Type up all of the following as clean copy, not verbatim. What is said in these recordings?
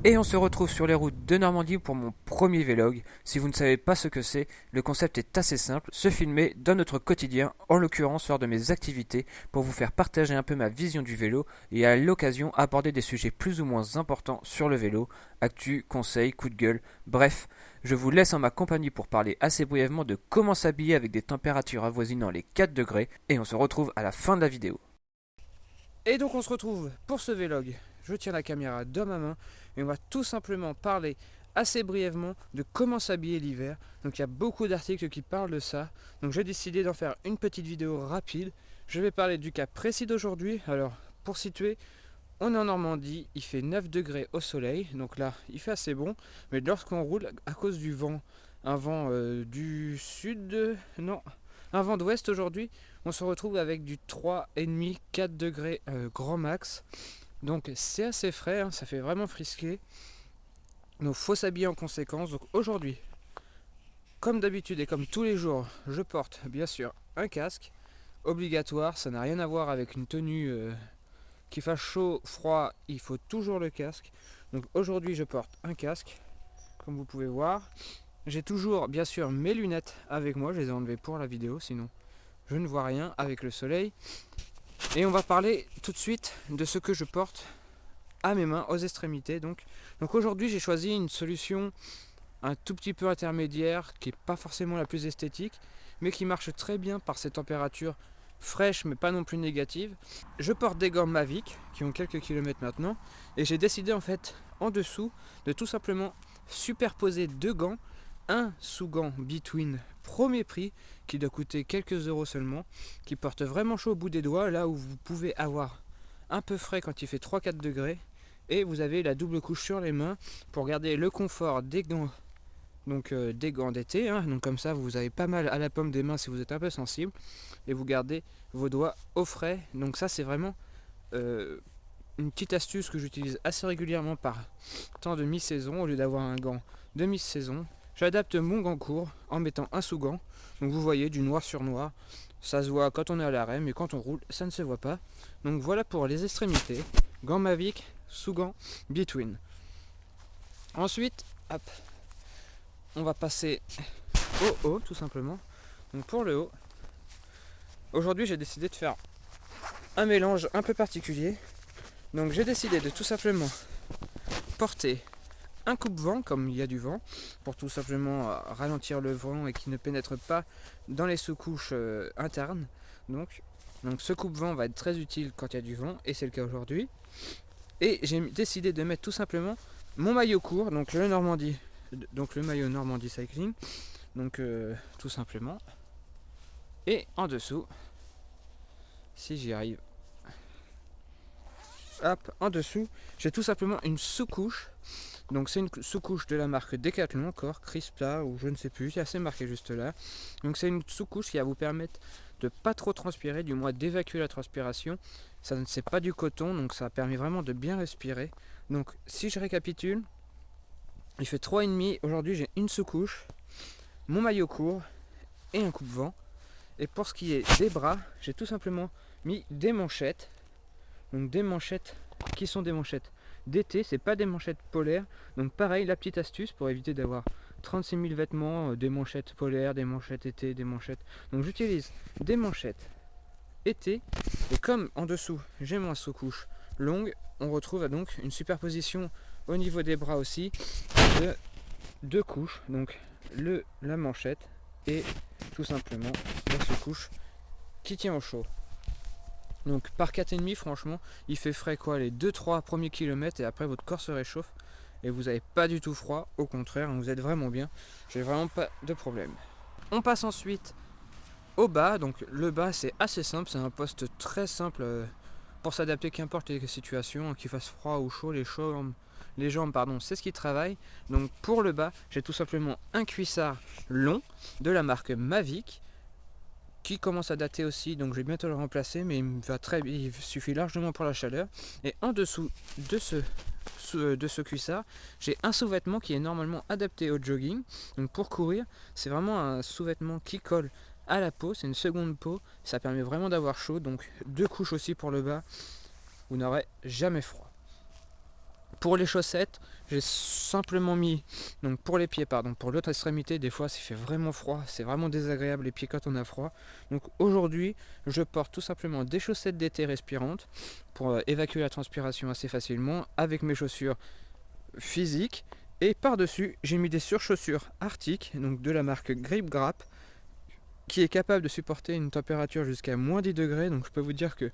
Et on se retrouve sur les routes de Normandie pour mon premier vlog. Si vous ne savez pas ce que c'est, le concept est assez simple, se filmer dans notre quotidien, en l'occurrence lors de mes activités, pour vous faire partager un peu ma vision du vélo et à l'occasion aborder des sujets plus ou moins importants sur le vélo, actu, conseils, coup de gueule, bref. Je vous laisse en ma compagnie pour parler assez brièvement de comment s'habiller avec des températures avoisinant les 4 degrés et on se retrouve à la fin de la vidéo. Et donc on se retrouve pour ce vlog. Je tiens la caméra dans ma main et on va tout simplement parler assez brièvement de comment s'habiller l'hiver. Donc il y a beaucoup d'articles qui parlent de ça. Donc j'ai décidé d'en faire une petite vidéo rapide. Je vais parler du cas précis d'aujourd'hui. Alors pour situer, on est en Normandie, il fait 9 degrés au soleil. Donc là il fait assez bon. Mais lorsqu'on roule à cause du vent, un vent du sud, non, un vent d'ouest aujourd'hui, on se retrouve avec du 3,5-4 degrés grand max. Donc c'est assez frais, hein, ça fait vraiment frisquer. Donc faut s'habiller en conséquence. Donc aujourd'hui, comme d'habitude et comme tous les jours, je porte bien sûr un casque. Obligatoire, ça n'a rien à voir avec une tenue qui fasse chaud, froid, il faut toujours le casque. Donc aujourd'hui je porte un casque, comme vous pouvez voir. J'ai toujours bien sûr mes lunettes avec moi, je les ai enlevées pour la vidéo, sinon je ne vois rien avec le soleil. Et on va parler tout de suite de ce que je porte à mes mains, aux extrémités. Donc aujourd'hui j'ai choisi une solution un tout petit peu intermédiaire, qui n'est pas forcément la plus esthétique, mais qui marche très bien par ces températures fraîches mais pas non plus négatives. Je porte des gants Mavic qui ont quelques kilomètres maintenant, et j'ai décidé en fait en dessous de tout simplement superposer deux gants, un sous-gant Between premier prix qui doit coûter quelques euros seulement, qui porte vraiment chaud au bout des doigts, là où vous pouvez avoir un peu frais quand il fait 3-4 degrés, et vous avez la double couche sur les mains pour garder le confort des gants, donc des gants d'été, hein. Donc comme ça vous avez pas mal à la paume des mains si vous êtes un peu sensible, et vous gardez vos doigts au frais. Donc ça c'est vraiment une petite astuce que j'utilise assez régulièrement par temps de mi-saison. Au lieu d'avoir un gant de mi-saison, j'adapte mon gant court en mettant un sous-gant. Donc vous voyez, du noir sur noir, ça se voit quand on est à l'arrêt, mais quand on roule ça ne se voit pas. Donc voilà pour les extrémités, gants Mavic, sous-gants Between. Ensuite, hop, on va passer au haut tout simplement. Donc pour le haut, aujourd'hui j'ai décidé de faire un mélange un peu particulier. Donc j'ai décidé de tout simplement porter un coupe-vent comme il y a du vent, pour tout simplement ralentir le vent et qu'il ne pénètre pas dans les sous-couches internes. Donc ce coupe-vent va être très utile quand il y a du vent, et c'est le cas aujourd'hui. Et j'ai décidé de mettre tout simplement mon maillot court, donc le Normandie, donc le maillot Normandie Cycling, donc tout simplement. Et en dessous, si j'y arrive, hop, en dessous, j'ai tout simplement une sous-couche. Donc c'est une sous-couche de la marque Decathlon encore, Crispa ou je ne sais plus, c'est assez marqué juste là. Donc c'est une sous-couche qui va vous permettre de pas trop transpirer, du moins d'évacuer la transpiration. Ça ne c'est pas du coton, donc ça permet vraiment de bien respirer. Donc si je récapitule, il fait 3,5. Aujourd'hui j'ai une sous-couche, mon maillot court et un coupe-vent. Et pour ce qui est des bras, j'ai tout simplement mis des manchettes. Donc des manchettes qui sont des manchettes d'été, c'est pas des manchettes polaires. Donc pareil, la petite astuce pour éviter d'avoir 36 000 vêtements, des manchettes polaires, des manchettes été, des manchettes. Donc j'utilise des manchettes été, et comme en dessous j'ai ma sous-couche longue, on retrouve donc une superposition au niveau des bras aussi de deux couches. Donc la manchette et tout simplement la sous-couche qui tient au chaud. Donc par 4,5 franchement il fait frais quoi les 2-3 premiers kilomètres, et après votre corps se réchauffe et vous n'avez pas du tout froid, au contraire vous êtes vraiment bien, j'ai vraiment pas de problème. On passe ensuite au bas. Donc le bas c'est assez simple, c'est un poste très simple pour s'adapter qu'importe les situations, qu'il fasse froid ou chaud, les jambes pardon, c'est ce qui travaille. Donc pour le bas j'ai tout simplement un cuissard long de la marque Mavic qui commence à dater aussi, donc je vais bientôt le remplacer, mais il suffit largement pour la chaleur. Et en dessous de ce cuissard, j'ai un sous-vêtement qui est normalement adapté au jogging. Donc pour courir, c'est vraiment un sous-vêtement qui colle à la peau, c'est une seconde peau, ça permet vraiment d'avoir chaud. Donc deux couches aussi pour le bas, vous n'aurez jamais froid. Pour les chaussettes, j'ai simplement mis, donc pour les pieds, pardon, pour l'autre extrémité, des fois, ça fait vraiment froid, c'est vraiment désagréable les pieds quand on a froid. Donc aujourd'hui, je porte tout simplement des chaussettes d'été respirantes pour évacuer la transpiration assez facilement avec mes chaussures physiques. Et par-dessus, j'ai mis des surchaussures arctiques, donc de la marque Grip Grap, qui est capable de supporter une température jusqu'à moins 10 degrés. Donc je peux vous dire que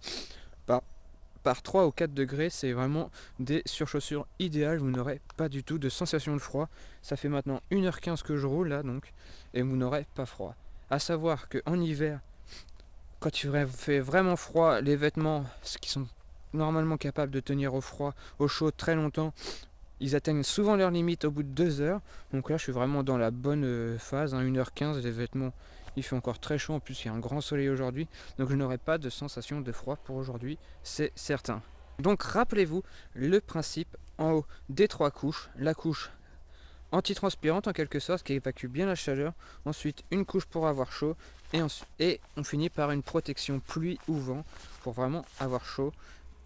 par 3 ou 4 degrés, c'est vraiment des surchaussures idéales. Vous n'aurez pas du tout de sensation de froid. Ça fait maintenant 1h15 que je roule là, donc, et vous n'aurez pas froid. A savoir qu'en hiver, quand il fait vraiment froid, les vêtements qui sont normalement capables de tenir au froid, au chaud très longtemps, ils atteignent souvent leur limite au bout de 2 heures. Donc là, je suis vraiment dans la bonne phase, 1h15, les vêtements, il fait encore très chaud. En plus, il y a un grand soleil aujourd'hui. Donc je n'aurai pas de sensation de froid pour aujourd'hui, c'est certain. Donc rappelez-vous le principe en haut des 3 couches. La couche antitranspirante en quelque sorte qui évacue bien la chaleur. Ensuite, une couche pour avoir chaud. Et on finit par une protection pluie ou vent pour vraiment avoir chaud.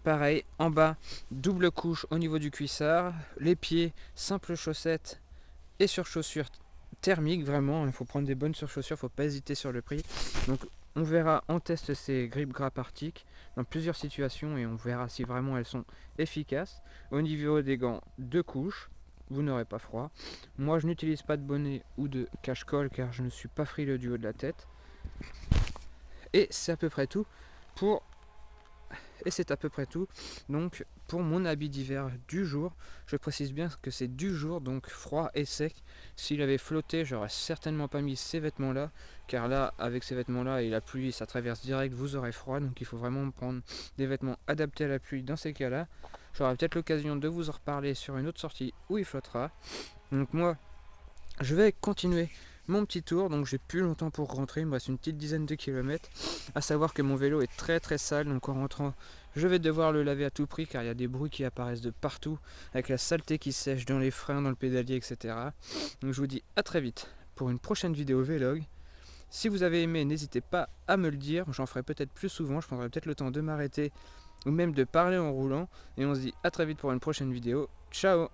Pareil, en bas, double couche au niveau du cuissard, les pieds, simple chaussettes et surchaussures thermiques, vraiment, il faut prendre des bonnes surchaussures, il ne faut pas hésiter sur le prix. Donc on verra, on teste ces Grip Grap arctiques dans plusieurs situations et on verra si vraiment elles sont efficaces. Au niveau des gants, 2 couches, vous n'aurez pas froid. Moi je n'utilise pas de bonnet ou de cache-colle car je ne suis pas frileux du haut de la tête. Et c'est à peu près tout pour donc pour mon habit d'hiver du jour. Je précise bien que c'est du jour, donc froid et sec. S'il avait flotté, j'aurais certainement pas mis ces vêtements là, car là avec ces vêtements là et la pluie ça traverse direct, vous aurez froid. Donc il faut vraiment prendre des vêtements adaptés à la pluie dans ces cas là. J'aurai peut-être l'occasion de vous en reparler sur une autre sortie où il flottera. Donc moi je vais continuer mon petit tour, donc j'ai plus longtemps pour rentrer, il me reste une petite dizaine de kilomètres. À savoir que mon vélo est très très sale, donc en rentrant je vais devoir le laver à tout prix car il y a des bruits qui apparaissent de partout avec la saleté qui sèche dans les freins, dans le pédalier, etc. Donc je vous dis à très vite pour une prochaine vidéo vlog. Si vous avez aimé, n'hésitez pas à me le dire, j'en ferai peut-être plus souvent, je prendrai peut-être le temps de m'arrêter ou même de parler en roulant. Et on se dit à très vite pour une prochaine vidéo. Ciao!